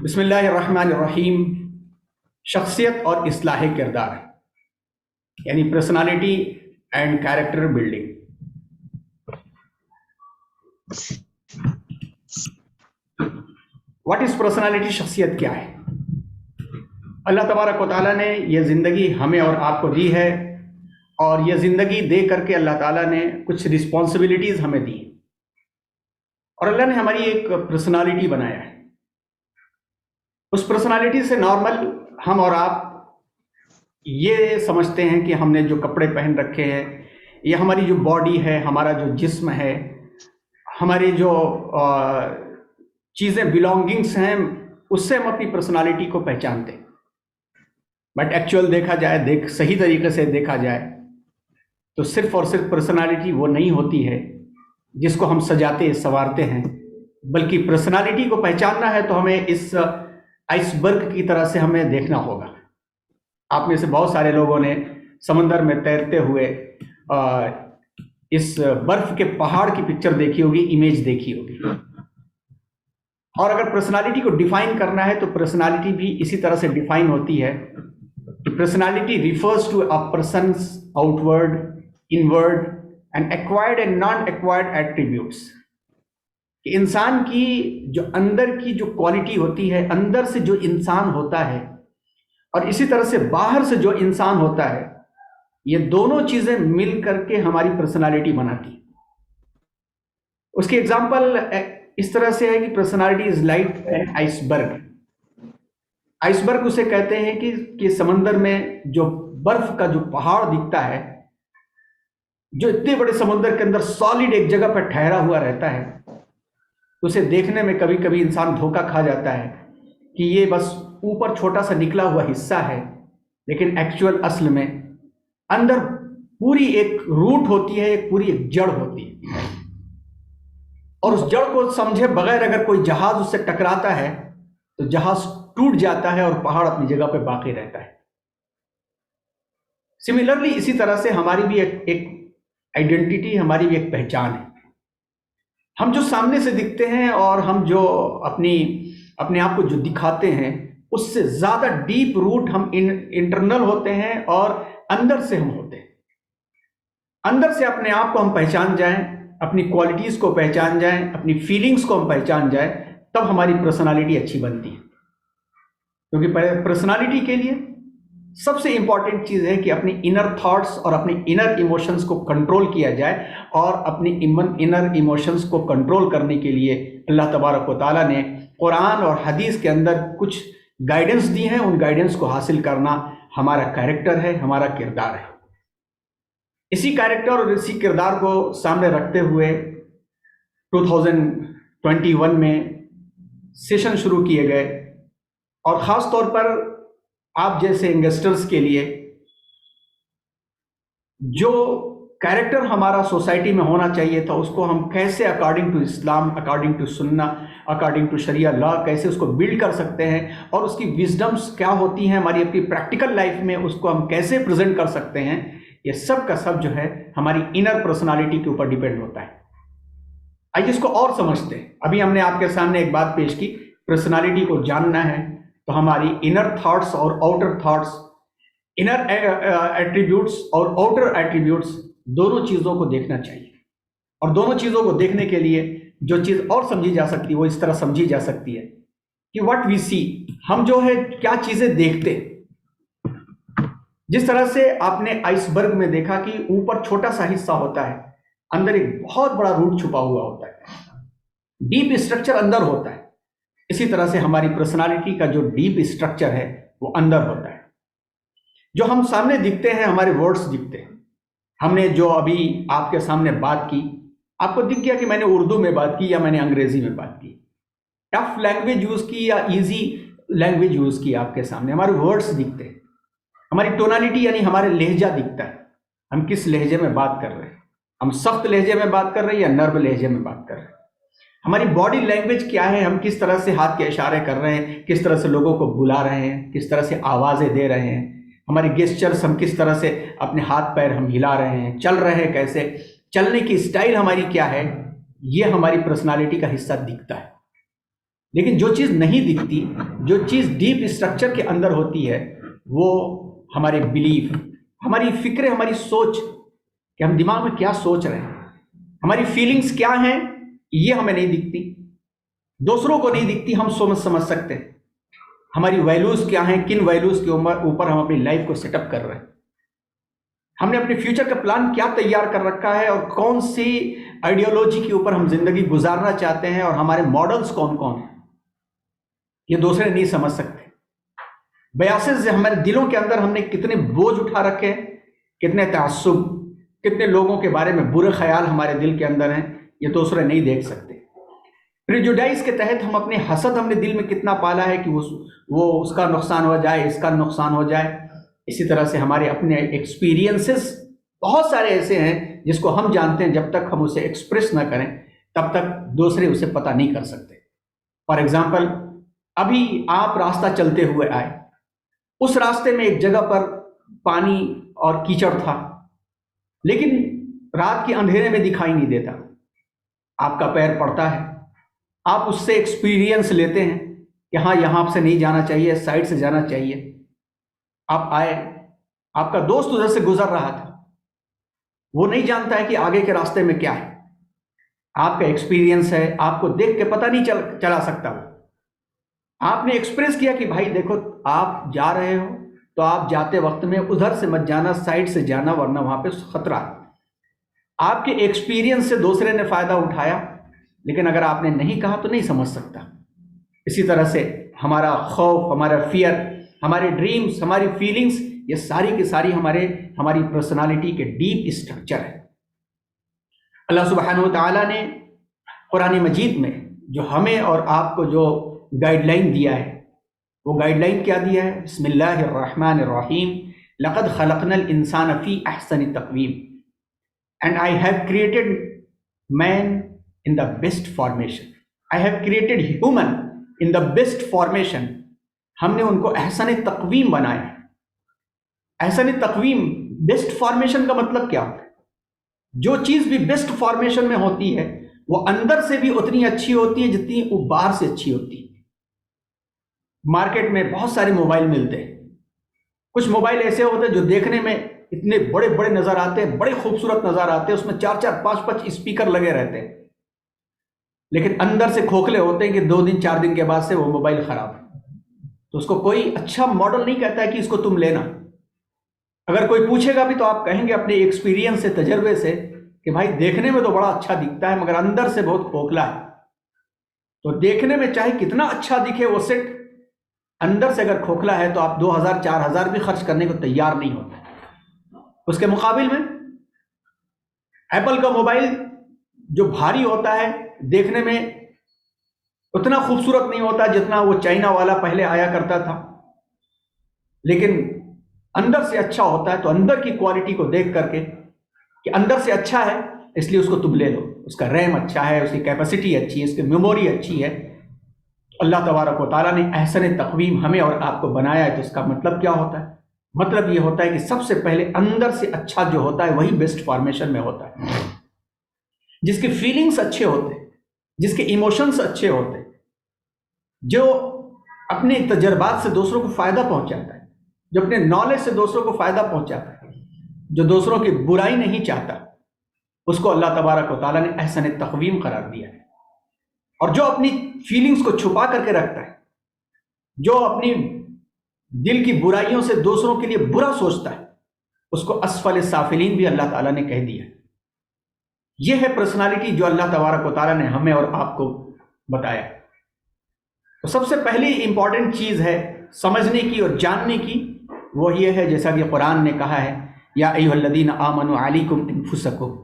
بسم اللہ الرحمن الرحیم۔ شخصیت اور اصلاح کردار، یعنی personality and character building. What is personality? شخصیت کیا ہے؟ اللہ تبارک و تعالیٰ نے یہ زندگی ہمیں اور آپ کو دی ہے، اور یہ زندگی دے کر کے اللہ تعالیٰ نے کچھ رسپانسبلٹیز ہمیں دی، اور اللہ نے ہماری ایک پرسنالٹی بنایا ہے۔ اس پرسنالٹی سے نارمل ہم اور آپ یہ سمجھتے ہیں کہ ہم نے جو کپڑے پہن رکھے ہیں، یہ ہماری جو باڈی ہے، ہمارا جو جسم ہے، ہماری جو چیزیں بلانگنگس ہیں، اس سے ہم اپنی پرسنالٹی کو پہچانتے ہیں۔ بٹ ایکچوئل دیکھا جائے، صحیح طریقے سے دیکھا جائے تو صرف اور صرف پرسنالٹی وہ نہیں ہوتی ہے جس کو ہم سجاتے سنوارتے ہیں، بلکہ پرسنالٹی کو پہچاننا ہے تو ہمیں اس آئس برگ کی طرح سے ہمیں دیکھنا ہوگا۔ آپ میں سے بہت سارے لوگوں نے سمندر میں تیرتے ہوئے اس برف کے پہاڑ کی پکچر دیکھی ہوگی، امیج دیکھی ہوگی۔ اور اگر پرسنالٹی کو ڈیفائن کرنا ہے تو پرسنالٹی بھی اسی طرح سے ڈیفائن ہوتی ہے کہ personality refers to a person's outward, inward and acquired and non acquired attributes, کہ انسان کی جو اندر کی جو کوالٹی ہوتی ہے، اندر سے جو انسان ہوتا ہے، اور اسی طرح سے باہر سے جو انسان ہوتا ہے، یہ دونوں چیزیں مل کر کے ہماری پرسنالٹی بناتی۔ اس کی ایگزامپل اس طرح سے ہے کہ personality is like an ice برگ۔ آئس برگ اسے کہتے ہیں کہ سمندر میں جو برف کا جو پہاڑ دکھتا ہے، جو اتنے بڑے سمندر کے اندر سالڈ ایک جگہ پر ٹھہرا ہوا رہتا ہے، اسے دیکھنے میں کبھی کبھی انسان دھوکہ کھا جاتا ہے کہ یہ بس اوپر چھوٹا سا نکلا ہوا حصہ ہے، لیکن ایکچوئل اصل میں اندر پوری ایک روٹ ہوتی ہے، پوری ایک جڑ ہوتی ہے، اور اس جڑ کو سمجھے بغیر اگر کوئی جہاز اس سے ٹکراتا ہے تو جہاز ٹوٹ جاتا ہے اور پہاڑ اپنی جگہ پہ باقی رہتا ہے۔ سملرلی اسی طرح سے ہماری بھی ایک آئیڈینٹی، ہماری بھی ایک پہچان ہے۔ ہم جو سامنے سے دکھتے ہیں اور ہم جو اپنے آپ کو جو دکھاتے ہیں، اس سے زیادہ ڈیپ روٹ ہم انٹرنل ہوتے ہیں اور اندر سے ہم ہوتے ہیں۔ اندر سے اپنے آپ کو ہم پہچان جائیں، اپنی کوالٹیز کو پہچان جائیں، اپنی فیلنگز کو ہم پہچان جائیں، تب ہماری پرسنالٹی اچھی بنتی ہے۔ کیونکہ پرسنالٹی کے لیے سب سے امپورٹنٹ چیز ہے کہ اپنی انر تھاٹس اور اپنی انر ایموشنز کو کنٹرول کیا جائے، اور اپنی انر ایموشنز کو کنٹرول کرنے کے لیے اللہ تبارک و تعالیٰ نے قرآن اور حدیث کے اندر کچھ گائیڈنس دی ہیں۔ ان گائیڈنس کو حاصل کرنا ہمارا کیریکٹر ہے، ہمارا کردار ہے۔ اسی کیریکٹر اور اسی کردار کو سامنے رکھتے ہوئے 2021 میں سیشن شروع کیے گئے، اور خاص طور پر آپ جیسے انگیسٹرز کے لیے جو کیریکٹر ہمارا سوسائٹی میں ہونا چاہیے تھا، اس کو ہم کیسے اکارڈنگ ٹو اسلام، اکارڈنگ ٹو سنہ، اکارڈنگ ٹو شریعہ لا کیسے اس کو بلڈ کر سکتے ہیں، اور اس کی وزڈمس کیا ہوتی ہیں ہماری اپنی پریکٹیکل لائف میں، اس کو ہم کیسے پریزنٹ کر سکتے ہیں، یہ سب کا سب جو ہے ہماری انر پرسنالٹی کے اوپر ڈیپینڈ ہوتا ہے۔ آئیے اس کو اور سمجھتے ہیں۔ ابھی ہم نے آپ کے سامنے ایک بات پیش کی، پرسنالٹی کو جاننا ہے تو ہماری انر تھاٹس اور آؤٹر تھاٹس، انر ایٹریبیوٹس اور آؤٹر ایٹریبیوٹس، دونوں چیزوں کو دیکھنا چاہیے۔ اور دونوں چیزوں کو دیکھنے کے لیے جو چیز اور سمجھی جا سکتی ہے وہ اس طرح سمجھی جا سکتی ہے کہ واٹ وی سی، ہم جو ہے کیا چیزیں دیکھتے ہیں۔ جس طرح سے آپ نے آئس برگ میں دیکھا کہ اوپر چھوٹا سا حصہ ہوتا ہے، اندر ایک بہت بڑا روٹ چھپا ہوا ہوتا ہے، ڈیپ اسٹرکچر اندر ہوتا ہے۔ اسی طرح سے ہماری پرسنالٹی کا جو ڈیپ اسٹرکچر ہے وہ اندر ہوتا ہے۔ جو ہم سامنے دکھتے ہیں، ہمارے ورڈز دکھتے ہیں۔ ہم نے جو ابھی آپ کے سامنے بات کی، آپ کو دکھ گیا کہ میں نے اردو میں بات کی یا میں نے انگریزی میں بات کی، ٹف لینگویج یوز کی یا ایزی لینگویج یوز کی۔ آپ کے سامنے ہمارے ورڈز دکھتے ہیں، ہماری ٹونالٹی یعنی ہمارے لہجہ دکھتا ہے، ہم کس لہجے میں بات کر رہے ہیں، ہم سخت لہجے میں بات کر رہے ہیں یا نرم لہجے میں بات کر رہے ہیں۔ ہماری باڈی لینگویج کیا ہے، ہم کس طرح سے ہاتھ کے اشارے کر رہے ہیں، کس طرح سے لوگوں کو بلا رہے ہیں، کس طرح سے آوازیں دے رہے ہیں، ہماری گیسچرز، ہم کس طرح سے اپنے ہاتھ پیر ہم ہلا رہے ہیں، چل رہے ہیں کیسے، چلنے کی سٹائل ہماری کیا ہے، یہ ہماری پرسنالٹی کا حصہ دکھتا ہے۔ لیکن جو چیز نہیں دکھتی، جو چیز ڈیپ اسٹرکچر کے اندر ہوتی ہے، وہ ہمارے بلیف، ہماری فکریں، ہماری سوچ، کہ ہم دماغ میں کیا سوچ رہے ہیں، ہماری فیلنگز کیا ہیں، یہ ہمیں نہیں دکھتی، دوسروں کو نہیں دکھتی. ہم سمجھ سکتے ہیں ہماری ویلیوز کیا ہیں، کن ویلیوز کے اوپر ہم اپنی لائف کو سیٹ اپ کر رہے ہیں، ہم نے اپنے فیوچر کا پلان کیا تیار کر رکھا ہے، اور کون سی آئیڈیالوجی کے اوپر ہم زندگی گزارنا چاہتے ہیں، اور ہمارے ماڈلز کون کون ہیں، یہ دوسرے نہیں سمجھ سکتے. بیاسز ہمارے دلوں کے اندر ہم نے کتنے بوجھ اٹھا رکھے ہیں، کتنے تعصب، کتنے لوگوں کے بارے میں برے خیال ہمارے دل کے اندر ہیں، یہ دوسرے نہیں دیکھ سکتے. پریجوڈائز کے تحت ہم اپنے حسد ہم نے دل میں کتنا پالا ہے کہ وہ اس کا نقصان ہو جائے، اس کا نقصان ہو جائے. اسی طرح سے ہمارے اپنے ایکسپیرینسز بہت سارے ایسے ہیں جس کو ہم جانتے ہیں، جب تک ہم اسے ایکسپریس نہ کریں تب تک دوسرے اسے پتہ نہیں کر سکتے. فار ایگزامپل، ابھی آپ راستہ چلتے ہوئے آئے، اس راستے میں ایک جگہ پر پانی اور کیچڑ تھا، لیکن رات کے اندھیرے میں دکھائی نہیں دیتا. آپ کا پیر پڑتا ہے، آپ اس سے ایکسپیرینس لیتے ہیں کہ ہاں یہاں سے نہیں جانا چاہیے، سائڈ سے جانا چاہیے. آپ آئے، آپ کا دوست ادھر سے گزر رہا تھا، وہ نہیں جانتا ہے کہ آگے کے راستے میں کیا ہے. آپ کا ایکسپیرینس ہے، آپ کو دیکھ کے پتہ نہیں چلا سکتا. آپ نے ایکسپریس کیا کہ بھائی دیکھو آپ جا رہے ہو تو آپ جاتے وقت میں ادھر سے مت جانا، سائڈ سے جانا، ورنہ وہاں پہ خطرہ ہے. آپ کے ایکسپیرینس سے دوسرے نے فائدہ اٹھایا، لیکن اگر آپ نے نہیں کہا تو نہیں سمجھ سکتا. اسی طرح سے ہمارا خوف، ہمارا فیئر، ہمارے ڈریمز، ہماری فیلنگز، یہ ساری کی ساری ہماری پرسنالٹی کے ڈیپ اسٹرکچر ہے. اللہ سبحانہ و تعالیٰ نے قرآن مجید میں جو ہمیں اور آپ کو جو گائیڈ لائن دیا ہے، وہ گائیڈ لائن کیا دیا ہے؟ بسم اللہ الرحمن الرحیم، لقد خلقنا الانسان فی احسن تقویم and I have created man in the best formation. I have created human in the best formation. ہم نے ان کو احسن تقویم بنایا ہے. احسن تقویم، بیسٹ فارمیشن کا مطلب کیا ہوتا ہے؟ جو چیز بھی بیسٹ فارمیشن میں ہوتی ہے وہ اندر سے بھی اتنی اچھی ہوتی ہے جتنی وہ باہر سے اچھی ہوتی ہے. مارکیٹ میں بہت سارے موبائل ملتے ہیں. کچھ موبائل ایسے ہوتے ہیں جو دیکھنے میں اتنے بڑے بڑے نظر آتے ہیں، بڑے خوبصورت نظر آتے ہیں، اس میں 4-4 5-5 اسپیکر لگے رہتے ہیں، لیکن اندر سے کھوکھلے ہوتے ہیں کہ 2 دن 4 دن کے بعد سے وہ موبائل خراب ہے. تو اس کو کوئی اچھا ماڈل نہیں کہتا ہے کہ اس کو تم لینا. اگر کوئی پوچھے گا بھی تو آپ کہیں گے اپنے ایکسپیرینس سے، تجربے سے، کہ بھائی دیکھنے میں تو بڑا اچھا دکھتا ہے مگر اندر سے بہت کھوکھلا ہے. تو دیکھنے میں چاہے کتنا اچھا دکھے وہ سیٹ، اندر سے اگر کھوکھلا ہے تو آپ 2000-4000 بھی خرچ کرنے کو تیار نہیں ہوتے. اس کے مقابل میں ایپل کا موبائل جو بھاری ہوتا ہے، دیکھنے میں اتنا خوبصورت نہیں ہوتا جتنا وہ چائنا والا پہلے آیا کرتا تھا، لیکن اندر سے اچھا ہوتا ہے. تو اندر کی کوالٹی کو دیکھ کر کے کہ اندر سے اچھا ہے اس لیے اس کو تم لے لو. اس کا ریم اچھا ہے، اس کی کیپیسٹی اچھی ہے، اس کی میموری اچھی ہے. اللہ تبارک و تعالیٰ نے احسن تقویم ہمیں اور آپ کو بنایا ہے. تو اس کا مطلب کیا ہوتا ہے؟ مطلب یہ ہوتا ہے کہ سب سے پہلے اندر سے اچھا جو ہوتا ہے وہی بیسٹ فارمیشن میں ہوتا ہے. جس کے فیلنگز اچھے ہوتے ہیں، جس کے ایموشنز اچھے ہوتے ہیں، جو اپنے تجربات سے دوسروں کو فائدہ پہنچاتا ہے، جو اپنے نالج سے دوسروں کو فائدہ پہنچاتا ہے، جو دوسروں کی برائی نہیں چاہتا، اس کو اللہ تبارک و تعالیٰ نے احسن تقویم قرار دیا ہے. اور جو اپنی فیلنگز کو چھپا کر کے رکھتا ہے، جو اپنی دل کی برائیوں سے دوسروں کے لیے برا سوچتا ہے، اس کو اسفل سافلین بھی اللہ تعالیٰ نے کہہ دیا. یہ ہے پرسنالٹی جو اللہ تبارک و تعالیٰ نے ہمیں اور آپ کو بتایا. تو سب سے پہلی امپورٹنٹ چیز ہے سمجھنے کی اور جاننے کی، وہ یہ ہے جیسا کہ قرآن نے کہا ہے، یا ایھا الذین آمنوا علیکم انفسکم،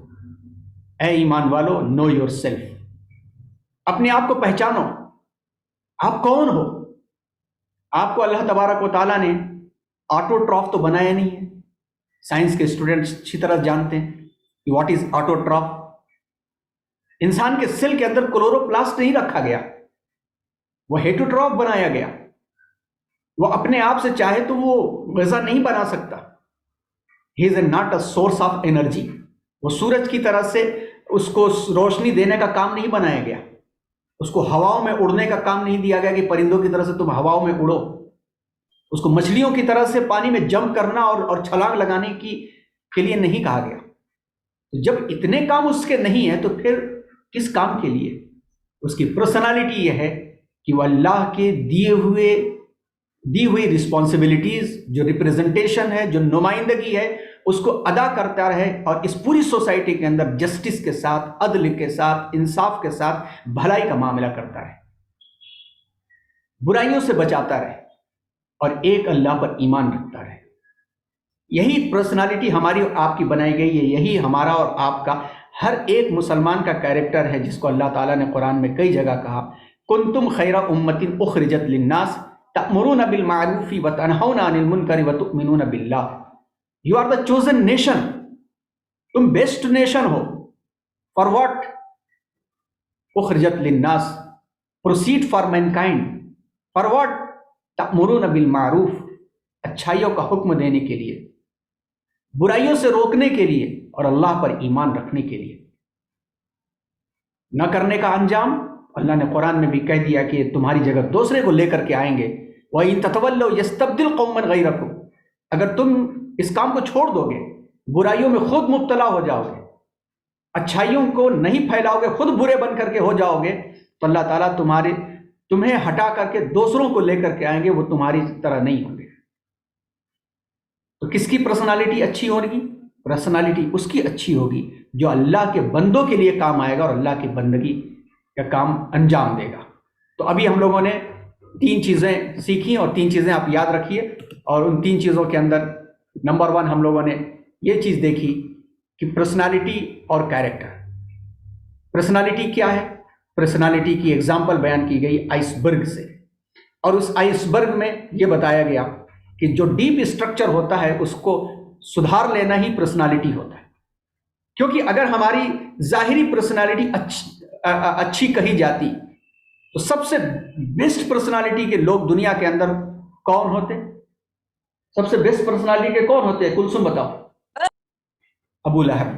اے ایمان والو، نو یور سیلف، اپنے آپ کو پہچانو. آپ کون ہو؟ آپ کو اللہ تبارک و تعالیٰ نے آٹوٹراف تو بنایا نہیں ہے. سائنس کے اسٹوڈنٹس اچھی طرح جانتے ہیں کہ واٹ از آٹوٹراف. انسان کے سیل کے اندر کلوروپلاسٹ نہیں رکھا گیا، وہ ہیٹوٹراف بنایا گیا. وہ اپنے آپ سے چاہے تو وہ غذا نہیں بنا سکتا. He is not a source of energy. وہ سورج کی طرح سے اس کو روشنی دینے کا کام نہیں بنایا گیا. اس کو ہواؤں میں اڑنے کا کام نہیں دیا گیا کہ پرندوں کی طرح سے تم ہواؤں میں اڑو. اس کو مچھلیوں کی طرح سے پانی میں جمپ کرنا اور چھلانگ لگانے کے لیے نہیں کہا گیا. جب اتنے کام اس کے نہیں ہیں تو پھر کس کام کے لیے؟ اس کی پرسنالٹی یہ ہے کہ وہ اللہ کے دی ہوئی رسپانسبلٹیز، جو ریپریزنٹیشن ہے، جو نمائندگی ہے، اس کو ادا کرتا رہے اور اس پوری سوسائٹی کے اندر جسٹس کے ساتھ، عدل کے ساتھ، انصاف کے ساتھ بھلائی کا معاملہ کرتا رہے، برائیوں سے بچاتا رہے اور ایک اللہ پر ایمان رکھتا رہے. یہی پرسنالٹی ہماری اور آپ کی بنائی گئی ہے. یہی ہمارا اور آپ کا ہر ایک مسلمان کا کیریکٹر ہے، جس کو اللہ تعالیٰ نے قرآن میں کئی جگہ کہا کنتم خیر امۃ اخرجت للناس تأمرون بالمعروف وتنہون عن المنکر وتؤمنون باللہ. You are the chosen nation. تم بیسٹ نیشن ہو. For what? اخرجت للناس، proceed for mankind. For what? تأمرون بالمعروف، اچھائیوں کا حکم دینے کے لیے، برائیوں سے روکنے کے لیے اور اللہ پر ایمان رکھنے کے لیے. نہ کرنے کا انجام اللہ نے قرآن میں بھی کہہ دیا کہ تمہاری جگہ دوسرے کو لے کر کے آئیں گے. وَإِن تَتَوَلَّوْا يَسْتَبْدِلْ قَوْمًا غَيْرَكُمْ. اگر تم اس کام کو چھوڑ دو گے، برائیوں میں خود مبتلا ہو جاؤ گے، اچھائیوں کو نہیں پھیلاؤ گے، خود برے بن کر کے ہو جاؤ گے، تو اللہ تعالیٰ تمہیں ہٹا کر کے دوسروں کو لے کر کے آئیں گے، وہ تمہاری طرح نہیں ہوں گے. تو کس کی پرسنالٹی اچھی ہوگی؟ پرسنالٹی اس کی اچھی ہوگی جو اللہ کے بندوں کے لیے کام آئے گا اور اللہ کی بندگی کا کام انجام دے گا. تو ابھی ہم لوگوں نے 3 چیزیں سیکھی اور 3 چیزیں آپ یاد رکھیے. اور ان 3 چیزوں کے اندر نمبر 1 ہم لوگوں نے یہ چیز دیکھی کہ پرسنالٹی اور کیریکٹر. پرسنالٹی کیا ہے؟ پرسنالٹی کی ایگزامپل بیان کی گئی آئس برگ سے، اور اس آئس برگ میں یہ بتایا گیا کہ جو ڈیپ اسٹرکچر ہوتا ہے اس کو سدھار لینا ہی پرسنالٹی ہوتا ہے. کیونکہ اگر ہماری ظاہری پرسنالٹی اچھی کہی جاتی تو سب سے بیسٹ پرسنالٹی کے لوگ دنیا کے اندر کون ہوتے؟ سب سے بیسٹ پرسنالٹی کے کون ہوتے؟ کلثوم بتاؤ. ابو لہب.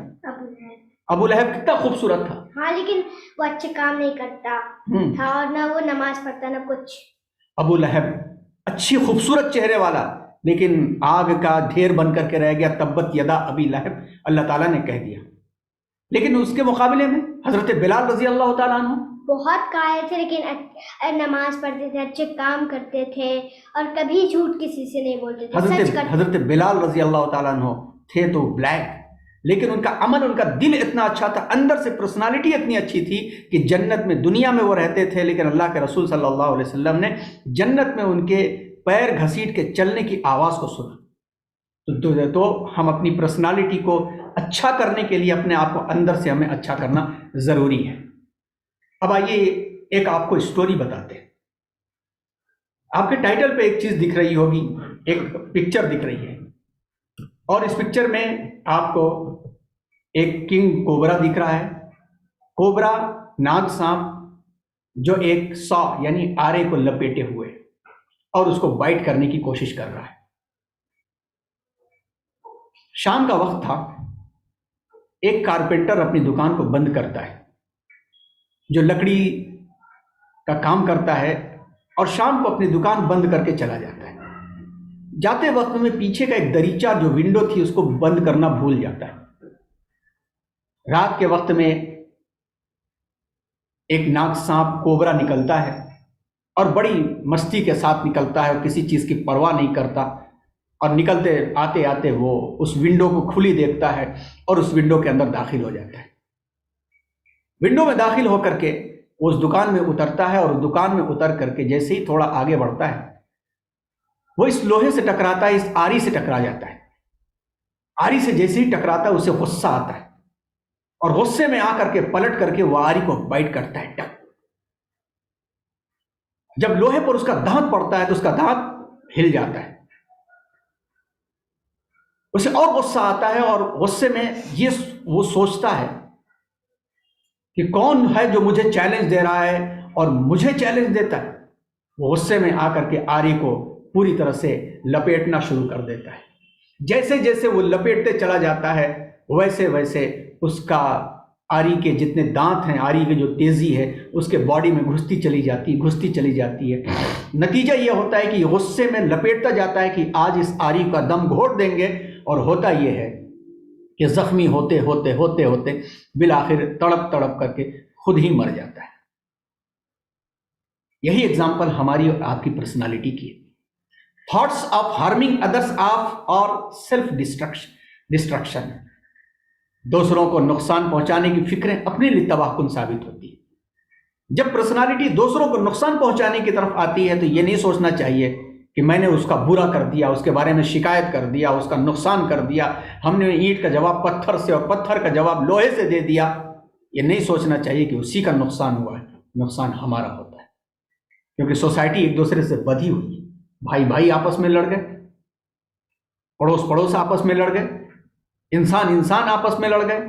ابو لہب کتنا خوبصورت تھا. ہاں لیکن وہ اچھے کام نہیں کرتا تھا اور نہ وہ نماز پڑھتا نہ کچھ. ابو لہب اچھی خوبصورت چہرے والا، لیکن آگ کا ڈھیر بن کر کے رہ گیا. تبت یدا ابی لہب اللہ تعالیٰ نے کہہ دیا. لیکن اس کے مقابلے میں حضرت بلال رضی اللہ تعالیٰ عنہ بہت قائل تھے، لیکن نماز پڑھتے تھے، اچھے کام کرتے تھے اور کبھی جھوٹ کسی سے نہیں بولتے تھے. حضرت بلال رضی اللہ تعالیٰ عنہ تھے تو بلیک، لیکن ان کا عمل، ان کا دل اتنا اچھا تھا، اندر سے پرسنالٹی اتنی اچھی تھی کہ جنت میں، دنیا میں وہ رہتے تھے، لیکن اللہ کے رسول صلی اللہ علیہ وسلم نے جنت میں ان کے پیر گھسیٹ کے چلنے کی آواز کو سنا. تو ہم اپنی پرسنالٹی کو اچھا کرنے کے لیے اپنے آپ کو اندر سے ہمیں اچھا کرنا ضروری ہے. اب آئیے ایک آپ کو اسٹوری بتاتے ہیں. آپ کے ٹائٹل پہ ایک چیز دکھ رہی ہوگی، ایک پکچر دکھ رہی ہے، اور اس پکچر میں آپ کو ایک کنگ کوبرا دکھ رہا ہے. کوبرا ناگ سانپ جو ایک سا یعنی آرے کو لپیٹے ہوئے اور اس کو بائٹ کرنے کی کوشش کر رہا ہے. شام کا وقت تھا. ایک کارپینٹر اپنی دکان کو بند کرتا ہے، جو لکڑی کا کام کرتا ہے، اور شام کو اپنی دکان بند کر کے چلا جاتا ہے. جاتے وقت میں پیچھے کا ایک دریچہ جو ونڈو تھی اس کو بند کرنا بھول جاتا ہے. رات کے وقت میں ایک ناگ سانپ کوبرا نکلتا ہے اور بڑی مستی کے ساتھ نکلتا ہے اور کسی چیز کی پرواہ نہیں کرتا، اور نکلتے آتے آتے وہ اس ونڈو کو کھلی دیکھتا ہے اور اس ونڈو کے اندر داخل ہو جاتا ہے. ونڈو میں داخل ہو کر کے وہ اس دکان میں اترتا ہے، اور دکان میں اتر کر کے جیسے ہی تھوڑا آگے بڑھتا ہے وہ اس لوہے سے ٹکراتا ہے، اس آری سے ٹکرا جاتا ہے. آری سے جیسے ہی ٹکراتا ہے اسے غصہ آتا ہے، اور غصے میں آ کر کے پلٹ کر کے وہ آری کو بائٹ کرتا ہے. ٹک. جب لوہے پر اس کا دانت پڑتا ہے تو اس کا دانت ہل جاتا ہے. اسے اور غصہ آتا ہے، اور غصے میں وہ سوچتا ہے کہ کون ہے جو مجھے چیلنج دے رہا ہے اور مجھے چیلنج دیتا ہے. وہ غصے میں آ کر کے آری کو پوری طرح سے لپیٹنا شروع کر دیتا ہے. جیسے جیسے وہ لپیٹتے چلا جاتا ہے ویسے ویسے اس کا آری کے جتنے دانت ہیں، آری کی جو تیزی ہے اس کے باڈی میں گھستی چلی جاتی ہے. نتیجہ یہ ہوتا ہے کہ یہ غصے میں لپیٹتا جاتا ہے کہ آج اس آری کا دم گھونٹ دیں گے، اور ہوتا یہ ہے کہ زخمی ہوتے ہوتے ہوتے ہوتے بالآخر تڑپ تڑپ کر کے خود ہی مر جاتا ہے. یہی اگزامپل ہماری اور آپ کی پرسنالٹی کی ہے. Thoughts of harming others of اور سیلف ڈسٹرکشن، دوسروں کو نقصان پہنچانے کی فکریں اپنے لیے تباہ کن ثابت ہوتی ہے. جب پرسنالٹی دوسروں کو نقصان پہنچانے کی طرف آتی ہے تو یہ نہیں سوچنا چاہیے کہ میں نے اس کا برا کر دیا، اس کے بارے میں شکایت کر دیا، اس کا نقصان کر دیا، ہم نے اینٹ کا جواب پتھر سے اور پتھر کا جواب لوہے سے دے دیا. یہ نہیں سوچنا چاہیے کہ اسی کا نقصان ہوا ہے. نقصان ہمارا ہوتا ہے، کیونکہ سوسائٹی ایک دوسرے سے بدھی ہوئی ہے. بھائی بھائی آپس میں لڑ گئے، پڑوس آپس میں لڑ گئے، انسان آپس میں لڑ گئے،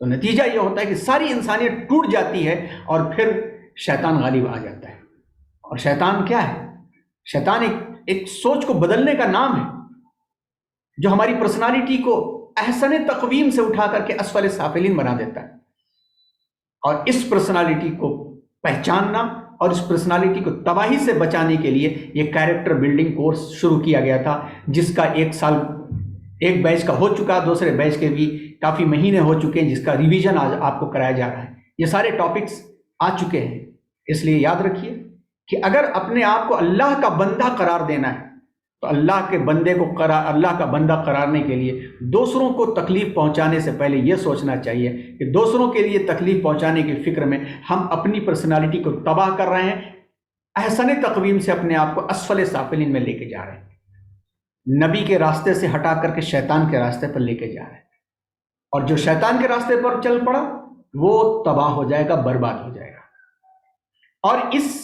تو نتیجہ یہ ہوتا ہے کہ ساری انسانیت ٹوٹ جاتی ہے اور پھر شیطان غالب آ جاتا ہے. اور شیطان کیا ہے؟ شیطان ایک سوچ کو بدلنے کا نام ہے، جو ہماری پرسنالٹی کو احسن تقویم سے اٹھا کر کے اسفل سافلین بنا دیتا ہے. اور اس پرسنالٹی کو پہچاننا اور اس پرسنالٹی کو تباہی سے بچانے کے لیے یہ کیریکٹر بلڈنگ کورس شروع کیا گیا تھا، جس کا ایک بیچ کا ہو چکا، دوسرے بیچ کے بھی کافی مہینے ہو چکے ہیں، جس کا ریویژن آج آپ کو کرایا جا رہا ہے. یہ سارے ٹاپکس آ چکے ہیں. اس لیے یاد رکھیے کہ اگر اپنے آپ کو اللہ کا بندہ قرار دینا ہے تو اللہ کا بندہ قرارنے کے لیے دوسروں کو تکلیف پہنچانے سے پہلے یہ سوچنا چاہیے کہ دوسروں کے لیے تکلیف پہنچانے کی فکر میں ہم اپنی پرسنالٹی کو تباہ کر رہے ہیں، احسن تقویم سے اپنے آپ کو اسفل سافلین میں لے کے جا رہے ہیں، نبی کے راستے سے ہٹا کر کے شیطان کے راستے پر لے کے جا رہے ہیں. اور جو شیطان کے راستے پر چل پڑا وہ تباہ ہو جائے گا، برباد ہو جائے گا. اور اس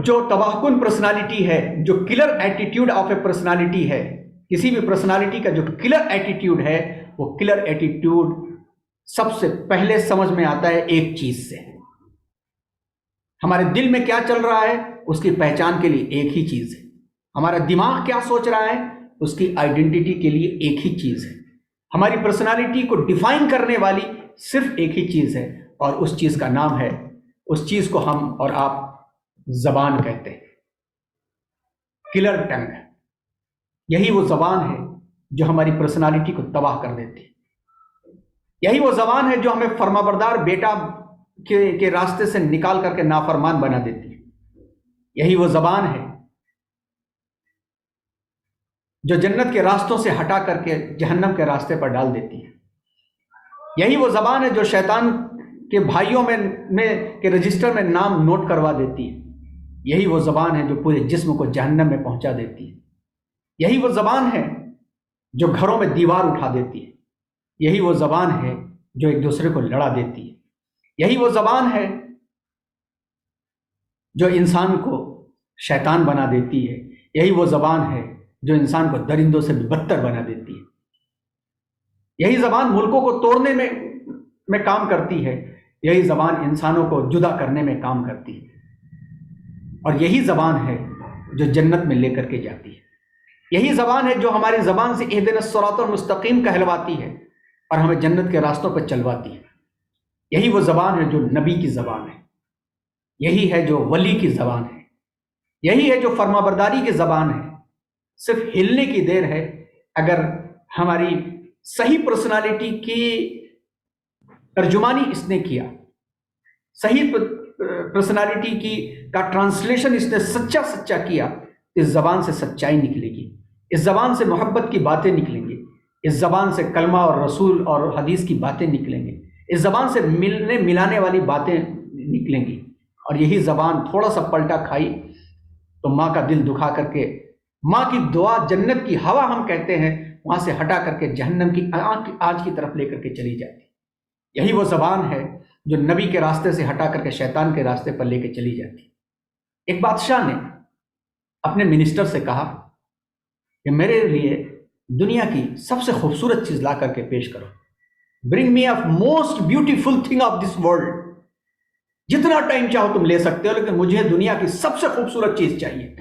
جو تباہ کن پرسنالٹی ہے، جو colour attitude of a personality ہے، کسی بھی پرسنالٹی کا جو کلر ایٹیٹیوڈ ہے، وہ کلر ایٹیٹیوڈ سب سے پہلے سمجھ میں آتا ہے ایک چیز سے. ہمارے دل میں کیا چل رہا ہے اس کی پہچان کے لیے ایک ہی چیز ہے. ہمارا دماغ کیا سوچ رہا ہے اس کی آئیڈینٹی کے لیے ایک ہی چیز ہے. ہماری پرسنالٹی کو ڈیفائن کرنے والی صرف ایک ہی چیز ہے، اور اس چیز کا نام ہے، اس چیز کو ہم اور آپ زبان کہتے ہیں، کلر ٹنگ. یہی وہ زبان ہے جو ہماری پرسنالٹی کو تباہ کر دیتی ہے. یہی وہ زبان ہے جو ہمیں فرمانبردار بیٹا کے راستے سے نکال کر کے نافرمان بنا دیتی ہے. یہی وہ زبان ہے جو جنت کے راستوں سے ہٹا کر کے جہنم کے راستے پر ڈال دیتی ہے. یہی وہ زبان ہے جو شیطان کے بھائیوں میں کے رجسٹر میں نام نوٹ کروا دیتی ہے. یہی وہ زبان ہے جو پورے جسم کو جہنم میں پہنچا دیتی ہے. یہی وہ زبان ہے جو گھروں میں دیوار اٹھا دیتی ہے. یہی وہ زبان ہے جو ایک دوسرے کو لڑا دیتی ہے. یہی وہ زبان ہے جو انسان کو شیطان بنا دیتی ہے. یہی وہ زبان ہے جو انسان کو درندوں سے بھی بدتر بنا دیتی ہے. یہی زبان ملکوں کو توڑنے میں کام کرتی ہے. یہی زبان انسانوں کو جدا کرنے میں کام کرتی ہے. اور یہی زبان ہے جو جنت میں لے کر کے جاتی ہے. یہی زبان ہے جو ہماری زبان سے اہدنا الصراط المستقیم کہلواتی ہے اور ہمیں جنت کے راستوں پر چلواتی ہے. یہی وہ زبان ہے جو نبی کی زبان ہے. یہی ہے جو ولی کی زبان ہے. یہی ہے جو فرمانبرداری کی زبان ہے. صرف ہلنے کی دیر ہے اگر ہماری صحیح پرسنالٹی کی ترجمانی اس نے کیا، صحیح پرسنالٹی کا ٹرانسلیشن اس نے سچا کیا، اس زبان سے سچائی نکلے گی. اس زبان سے محبت کی باتیں نکلیں گی. اس زبان سے کلمہ اور رسول اور حدیث کی باتیں نکلیں گی. اس زبان سے ملنے ملانے والی باتیں نکلیں گی. اور یہی زبان تھوڑا سا پلٹا کھائی تو ماں کا دل دکھا کر کے ماں کی دعا، جنت کی ہوا ہم کہتے ہیں، وہاں سے ہٹا کر کے جہنم کی آنچ کی طرف لے کر کے چلی جاتی. یہی وہ زبان ہے جو نبی کے راستے سے ہٹا کر کے شیطان کے راستے پر لے کے چلی جاتی. ایک بادشاہ نے اپنے منسٹر سے کہا کہ میرے لیے دنیا کی سب سے خوبصورت چیز لا کر کے پیش کرو. Bring me a most beautiful thing of this world. جتنا ٹائم چاہو تم لے سکتے ہو، لیکن مجھے دنیا کی سب سے خوبصورت چیز چاہیے.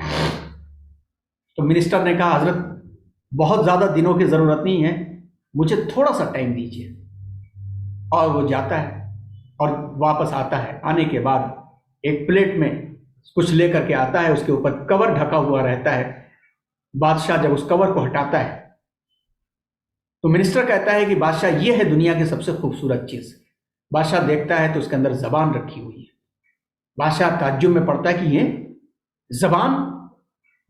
تو منسٹر نے کہا حضرت بہت زیادہ دنوں کی ضرورت نہیں ہے، مجھے تھوڑا سا ٹائم دیجیے. اور وہ جاتا ہے اور واپس آتا ہے. آنے کے بعد ایک پلیٹ میں کچھ لے کر کے آتا ہے, اس کے اوپر کور ڈھکا ہوا رہتا ہے. بادشاہ جب اس کور کو ہٹاتا ہے تو منسٹر کہتا ہے کہ بادشاہ یہ ہے دنیا کی سب سے خوبصورت چیز. بادشاہ دیکھتا ہے تو اس کے اندر زبان رکھی ہوئی ہے. بادشاہ تعجب میں پڑتا ہے کہ یہ زبان,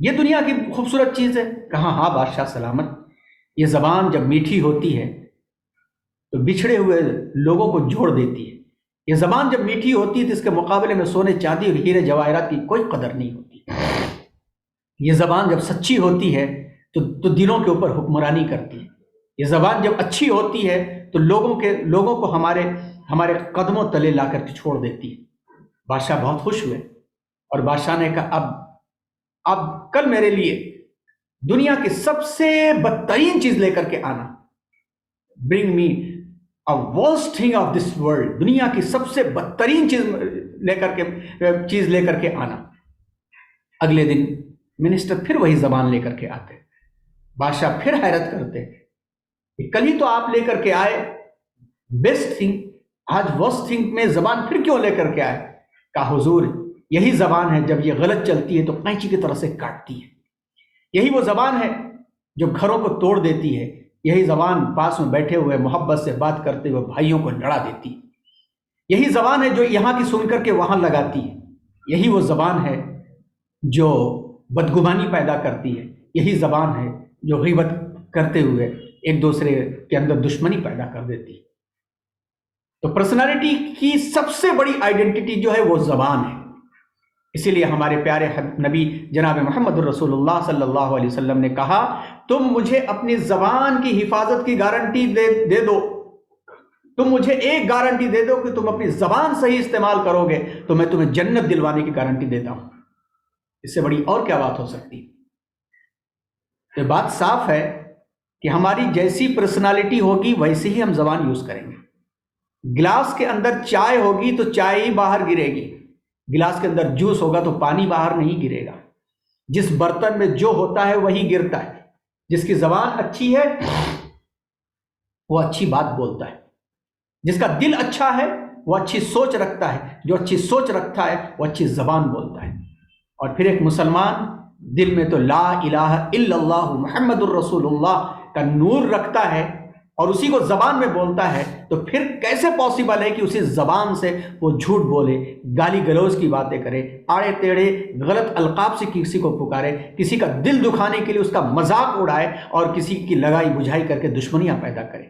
یہ دنیا کی خوبصورت چیز ہے. کہا ہاں بادشاہ سلامت, یہ زبان جب میٹھی ہوتی ہے تو بچھڑے ہوئے لوگوں کو جوڑ دیتی ہے. یہ زبان جب میٹھی ہوتی ہے تو اس کے مقابلے میں سونے چاندی اور ہیرے جواہرات کی کوئی قدر نہیں ہوتی. یہ زبان جب سچی ہوتی ہے تو دلوں کے اوپر حکمرانی کرتی ہے. یہ زبان جب اچھی ہوتی ہے تو لوگوں کو ہمارے قدموں تلے لا کر کے چھوڑ دیتی ہے. بادشاہ بہت خوش ہوئے اور بادشاہ نے کہا اب کل میرے لیے دنیا کی سب سے بدترین چیز لے کر کے آنا. برنگ می a worst thing of this world, دنیا کی سب سے بدترین چیز لے کر کے آنا. اگلے دن منسٹر پھر وہی زبان لے کر کے آتے. بادشاہ پھر حیرت کرتے کہ کل ہی تو آپ لے کر کے آئے بیسٹ تھنگ, آج ورسٹ تھنگ میں زبان پھر کیوں لے کر کے آئے؟ کہا حضور یہی زبان ہے جب یہ غلط چلتی ہے تو قینچی کی طرح سے کاٹتی ہے. یہی وہ زبان ہے جو گھروں کو توڑ دیتی ہے. یہی زبان پاس میں بیٹھے ہوئے محبت سے بات کرتے ہوئے بھائیوں کو لڑا دیتی ہے. یہی زبان ہے جو یہاں کی سن کر کے وہاں لگاتی ہے. یہی وہ زبان ہے جو بدگمانی پیدا کرتی ہے. یہی زبان ہے جو غیبت کرتے ہوئے ایک دوسرے کے اندر دشمنی پیدا کر دیتی ہے. تو پرسنالٹی کی سب سے بڑی آئیڈینٹی جو ہے وہ زبان ہے. اسی لیے ہمارے پیارے نبی جناب محمد الرسول اللہ صلی اللہ علیہ وسلم نے کہا تم مجھے اپنی زبان کی حفاظت کی گارنٹی دے دو. تم مجھے ایک گارنٹی دے دو کہ تم اپنی زبان صحیح استعمال کرو گے تو میں تمہیں جنت دلوانے کی گارنٹی دیتا ہوں. اس سے بڑی اور کیا بات ہو سکتی؟ یہ بات صاف ہے کہ ہماری جیسی پرسنالٹی ہوگی ویسے ہی ہم زبان یوز کریں گے. گلاس کے اندر چائے ہوگی تو چائے ہی باہر گرے گی. گلاس کے اندر جوس ہوگا تو پانی باہر نہیں گرے گا. جس برتن میں جو ہوتا ہے وہی گرتا ہے. جس کی زبان اچھی ہے وہ اچھی بات بولتا ہے. جس کا دل اچھا ہے وہ اچھی سوچ رکھتا ہے. جو اچھی سوچ رکھتا ہے وہ اچھی زبان بولتا ہے. اور پھر ایک مسلمان دل میں تو لا الہ الا اللہ محمد الرسول اللہ کا نور رکھتا ہے اور اسی کو زبان میں بولتا ہے, تو پھر کیسے پاسبل ہے کہ اسی زبان سے وہ جھوٹ بولے, گالی گلوچ کی باتیں کرے, آڑے ٹیڑے غلط القاب سے کسی کو پکارے, کسی کا دل دکھانے کے لیے اس کا مذاق اڑائے اور کسی کی لگائی بجھائی کر کے دشمنیاں پیدا کرے.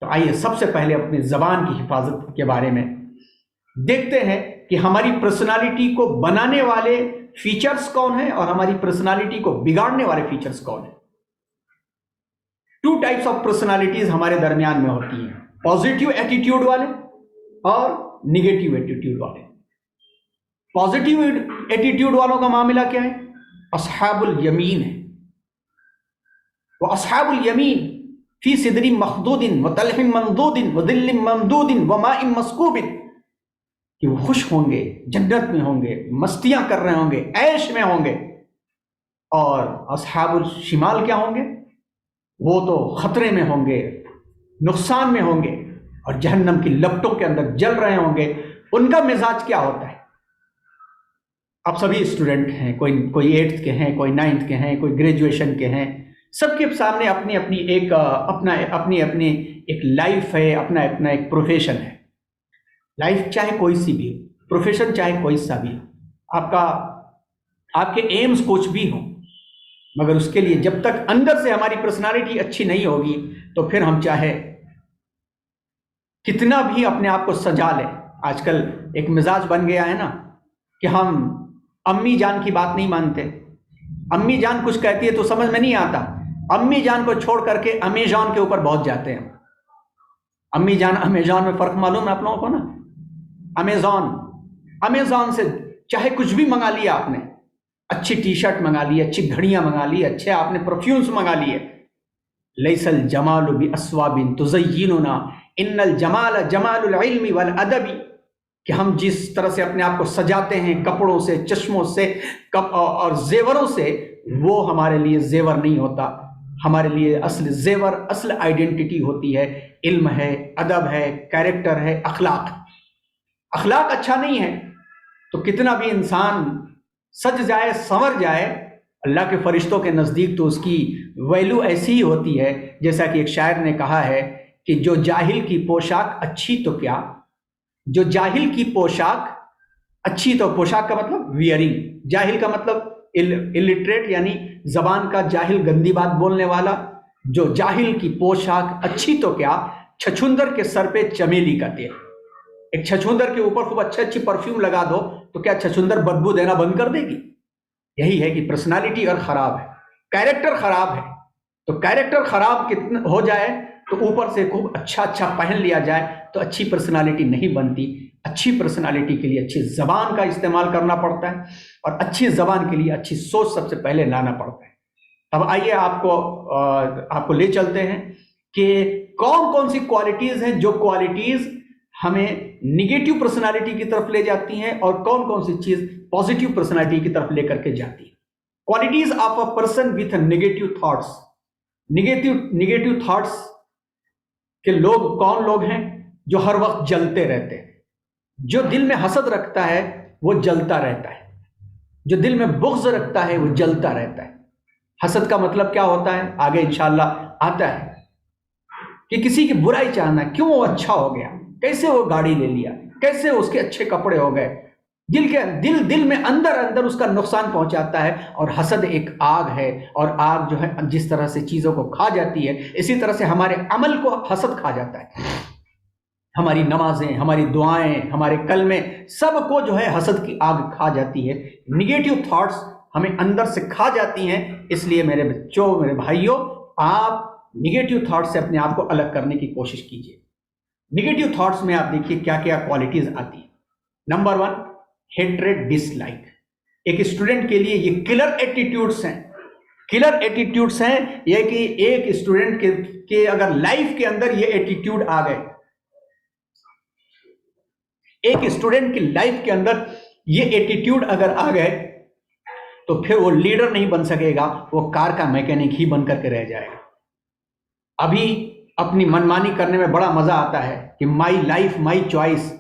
تو آئیے سب سے پہلے اپنی زبان کی حفاظت کے بارے میں دیکھتے ہیں کہ ہماری پرسنالٹی کو بنانے والے فیچرز کون ہیں اور ہماری پرسنالٹی کو بگاڑنے والے فیچرز کون ہیں. 2 ٹائپس آف پرسنالٹیز ہمارے درمیان میں ہوتی ہیں, پازیٹیو ایٹیٹیوڈ والے اور نیگیٹو ایٹیٹیوڈ والے. پازیٹیو ایٹیٹیوڈ والوں کا معاملہ کیا ہے؟ اصحاب الیمین ہے. وہ اصحاب الیمین فی صدر مخدود وطلح ممدود وظل ممدود وماء مسکوب, کہ وہ خوش ہوں گے, جنت میں ہوں گے, مستیاں کر رہے ہوں گے, عیش میں ہوں گے. اور اصحاب الشمال کیا ہوں گے؟ وہ تو خطرے میں ہوں گے, نقصان میں ہوں گے اور جہنم کی لپٹوں کے اندر جل رہے ہوں گے. ان کا مزاج کیا ہوتا ہے؟ اب سبھی اسٹوڈنٹ ہیں, کوئی 8th کے ہیں, کوئی 9th کے ہیں, کوئی گریجویشن کے ہیں. سب کے سامنے اپنی اپنی ایک لائف ہے, اپنا ایک پروفیشن ہے. لائف چاہے کوئی سی بھی ہو, پروفیشن چاہے کوئی سا بھی ہو, آپ کے ایمز کچھ بھی ہوں, مگر اس کے لیے جب تک اندر سے ہماری پرسنالٹی اچھی نہیں ہوگی تو پھر ہم چاہے کتنا بھی اپنے آپ کو سجا لیں. آج کل ایک مزاج بن گیا ہے نا کہ ہم امی جان کی بات نہیں مانتے. امی جان کچھ کہتی ہے تو سمجھ میں نہیں آتا, امی جان کو چھوڑ کر کے امیزون کے اوپر پہنچ جاتے ہیں. امی جان امیزون میں فرق معلوم ہے آپ لوگوں کو نا؟ امیزون سے چاہے کچھ بھی منگا لیا آپ نے, اچھی ٹی شرٹ منگا لی, اچھی گھڑیاں منگا لی, اچھے آپ نے پرفیومز منگا لیے. لیس الجمال باسواب تزیننا ان الجمال جمال العلم والادب, کہ ہم جس طرح سے اپنے آپ کو سجاتے ہیں کپڑوں سے, چشموں سے اور زیوروں سے, وہ ہمارے لیے زیور نہیں ہوتا. ہمارے لیے اصل زیور, اصل آئیڈینٹی ہوتی ہے علم ہے، ادب ہے، کیریکٹر ہے، اخلاق. اخلاق اچھا نہیں ہے تو کتنا بھی انسان سج جائے سنور جائے، اللہ کے فرشتوں کے نزدیک تو اس کی ویلیو ایسی ہی ہوتی ہے جیسا کہ ایک شاعر نے کہا ہے کہ جو جاہل کی پوشاک اچھی تو کیا، جو جاہل کی پوشاک اچھی تو، پوشاک کا مطلب ویئرنگ، جاہل کا مطلب الٹریٹ یعنی زبان کا جاہل، گندی بات بولنے والا. جو جاہل کی پوشاک اچھی تو کیا، چھچھندر کے سر پہ چمیلی کا تیل. ایک چھچھندر کے اوپر خوب اچھی پرفیوم لگا دو تو کیا چھچھندر بدبو دینا بند کر دے گی؟ یہی ہے کہ پرسنالٹی اگر خراب ہے، کیریکٹر خراب ہے، تو کیریکٹر خراب کتنا ہو جائے تو اوپر سے خوب اچھا پہن لیا جائے تو اچھی پرسنالٹی نہیں بنتی. اچھی پرسنالٹی کے لیے اچھی زبان کا استعمال کرنا پڑتا ہے، اور اچھی زبان کے لیے اچھی سوچ سب سے پہلے لانا پڑتا ہے. اب آئیے آپ کو لے چلتے ہیں کہ کون کون سی کوالٹیز ہیں جو کوالٹیز ہمیں نگیٹو پرسنالٹی کی طرف لے جاتی ہیں، اور کون کون سی چیز پازیٹیو پرسنالٹی کی طرف لے کر کے جاتی ہے. Qualities of a person with negative thoughts. Negative thoughts کے لوگ کون لوگ ہیں؟ جو ہر وقت جلتے رہتے ہیں. جو دل میں حسد رکھتا ہے وہ جلتا رہتا ہے، جو دل میں بغض رکھتا ہے وہ جلتا رہتا ہے. حسد کا مطلب کیا ہوتا ہے آگے انشاءاللہ آتا ہے، کہ کسی کی برائی چاہنا، کیوں وہ اچھا ہو گیا، کیسے وہ گاڑی لے لیا، کیسے اس کے اچھے کپڑے ہو گئے. دل میں اندر اس کا نقصان پہنچاتا ہے. اور حسد ایک آگ ہے، اور آگ جو ہے جس طرح سے چیزوں کو کھا جاتی ہے اسی طرح سے ہمارے عمل کو حسد کھا جاتا ہے. ہماری نمازیں، ہماری دعائیں، ہمارے کلمے، سب کو جو ہے حسد کی آگ کھا جاتی ہے. نگیٹو تھاٹس ہمیں اندر سے کھا جاتی ہیں. اس لیے میرے بچوں، میرے بھائیوں، آپ نگیٹو تھاٹس سے اپنے آپ کو الگ کرنے کی کوشش کیجیے. نگیٹو تھاٹس میں آپ دیکھیے کیا کیا کوالٹیز آتی ہیں. نمبر 1، ہیٹریڈ، ڈس لائک. ایک اسٹوڈنٹ کے لیے یہ کلر ایٹیٹیوڈس ہیں. کلر ایٹیٹیوڈس ہیں یہ کہ ایک اسٹوڈنٹ کے اگر لائف کے اندر یہ ایٹیٹیوڈ آ گئے، ایک اسٹوڈنٹ کی لائف کے اندر یہ ایٹیٹیوڈ اگر آ گئے تو پھر وہ لیڈر نہیں بن سکے گا، وہ کار کا میکینک ہی بن کر کے رہ جائے گا. ابھی اپنی منمانی کرنے میں بڑا مزہ آتا ہے کہ مائی لائف مائی چوائس،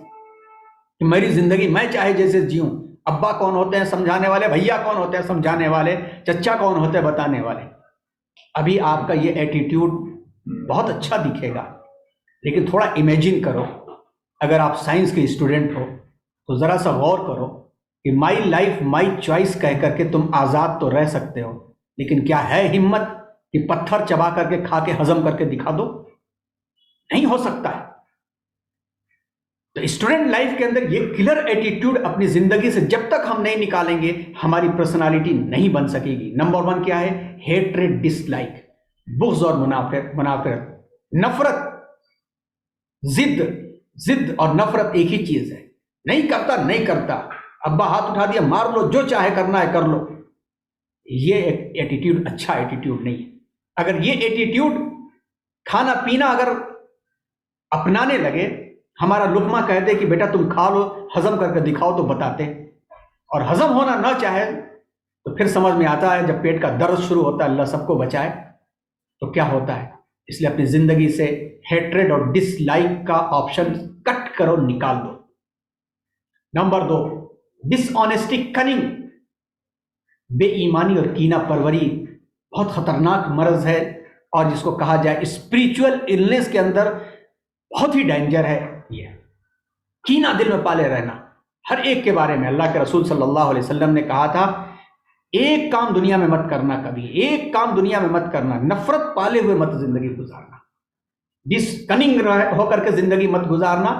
کہ میری زندگی میں چاہے جیسے جیوں. ابا کون ہوتے ہیں سمجھانے والے، بھیا کون ہوتے ہیں سمجھانے والے، چچا کون ہوتے ہیں بتانے والے. ابھی آپ کا یہ ایٹیٹیوڈ بہت اچھا دکھے گا، لیکن تھوڑا امیجن کرو، اگر آپ سائنس کے اسٹوڈنٹ ہو تو ذرا سا غور کرو کہ مائی لائف مائی چوائس کہہ کر کے تم آزاد تو رہ سکتے ہو، لیکن کیا ہے ہمت کہ پتھر چبا کر کے کھا کے ہضم کر کے دکھا دو؟ نہیں ہو سکتا ہے. تو اسٹوڈنٹ لائف کے اندر یہ کلر ایٹیٹیوڈ اپنی زندگی سے جب تک ہم نہیں نکالیں گے ہماری پرسنالٹی نہیں بن سکے گی. نمبر 1 کیا ہے؟ ہیٹریڈ، ڈس لائک، بغض اور منافرت، نفرت. ضد اور نفرت ایک ہی چیز ہے. نہیں کرتا، ابا ہاتھ اٹھا دیا مار لو، جو چاہے کرنا ہے کر لو. یہ ایک ایٹیٹیوڈ اچھا ایٹیٹیوڈ نہیں ہے. اگر یہ ایٹیٹیوڈ کھانا پینا اگر اپنانے لگے، ہمارا لقمہ کہہ دے کہ بیٹا تم کھا لو، ہضم کر کے دکھاؤ تو بتاتے، اور ہضم ہونا نہ چاہے تو پھر سمجھ میں آتا ہے جب پیٹ کا درد شروع ہوتا ہے، اللہ سب کو بچائے، تو کیا ہوتا ہے. اس لیے اپنی زندگی سے ہیٹریڈ اور ڈس لائک کا آپشن کٹ کرو، نکال دو. نمبر 2، ڈس آنیسٹی، کننگ. بے ایمانی اور کینہ پروری بہت خطرناک مرض ہے، اور جس کو کہا جائے اسپریچول النس کے اندر بہت ہی ڈینجر ہے. یہ کینہ دل میں پالے رہنا ہر ایک کے بارے میں. اللہ کے رسول صلی اللہ علیہ وسلم نے کہا تھا ایک کام دنیا میں مت کرنا، کبھی ایک کام دنیا میں مت کرنا، نفرت پالے ہوئے مت زندگی گزارنا، ڈس کننگ ہو کر کے زندگی مت گزارنا.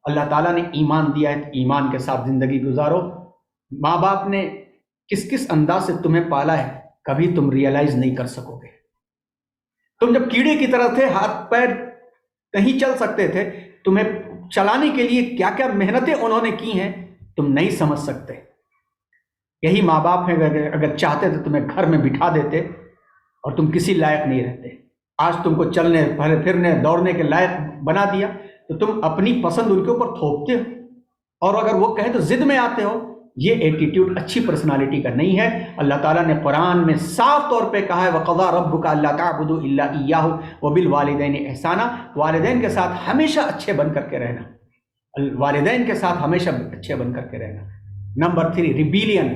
اللہ تعالیٰ نے ایمان دیا ہے، ایمان کے ساتھ زندگی گزارو. ماں باپ نے کس کس انداز سے تمہیں پالا ہے کبھی تم ریئلائز نہیں کر سکو گے. تم جب کیڑے کی طرح تھے، ہاتھ پیر نہیں چل سکتے تھے، تمہیں چلانے کے لیے کیا کیا محنتیں انہوں نے کی ہیں تم نہیں سمجھ سکتے. یہی ماں باپ ہیں، اگر چاہتے تو تمہیں گھر میں بٹھا دیتے اور تم کسی لائق نہیں رہتے. آج تم کو چلنے پھرنے دوڑنے کے لائق بنا دیا تو تم اپنی پسند ان کے اوپر تھوپتے ہو، اور اگر وہ کہے تو ضد میں آتے ہو یہ ایٹیٹیوڈ اچھی پرسنالٹی کا نہیں ہے۔ اللہ تعالیٰ نے قرآن میں صاف طور پہ کہا ہے وَقَضَىٰ رَبُّكَ أَلَّا تَعْبُدُوا إِلَّا إِيَّاهُ وَبِالْوَالِدَيْنِ إِحْسَانًا، والدین کے ساتھ ہمیشہ اچھے بن کر کے رہنا، والدین کے ساتھ ہمیشہ اچھے بن کر کے رہنا۔ نمبر 3 ریبیلین،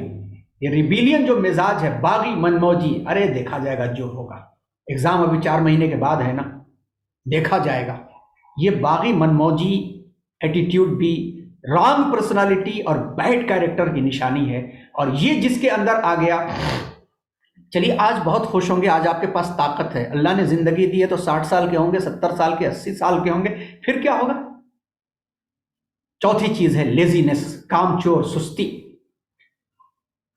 یہ ریبیلین جو مزاج ہے، باغی من موجی، ارے دیکھا جائے گا جو ہوگا، ایگزام ابھی 4 مہینے کے بعد ہے نا، دیکھا جائے گا، یہ باغی من موجی ایٹیٹیوڈ بھی رانگ پرسنالٹی اور بیڈ کیریکٹر کی نشانی ہے۔ اور یہ جس کے اندر آ گیا، چلیے آج بہت خوش ہوں گے، آج آپ کے پاس طاقت ہے، اللہ نے زندگی دی ہے تو 60 سال کے ہوں گے، 70 سال کے، 80 سال کے ہوں گے، پھر کیا ہوگا؟ چوتھی چیز ہے لیزینس، کام چور، سستی۔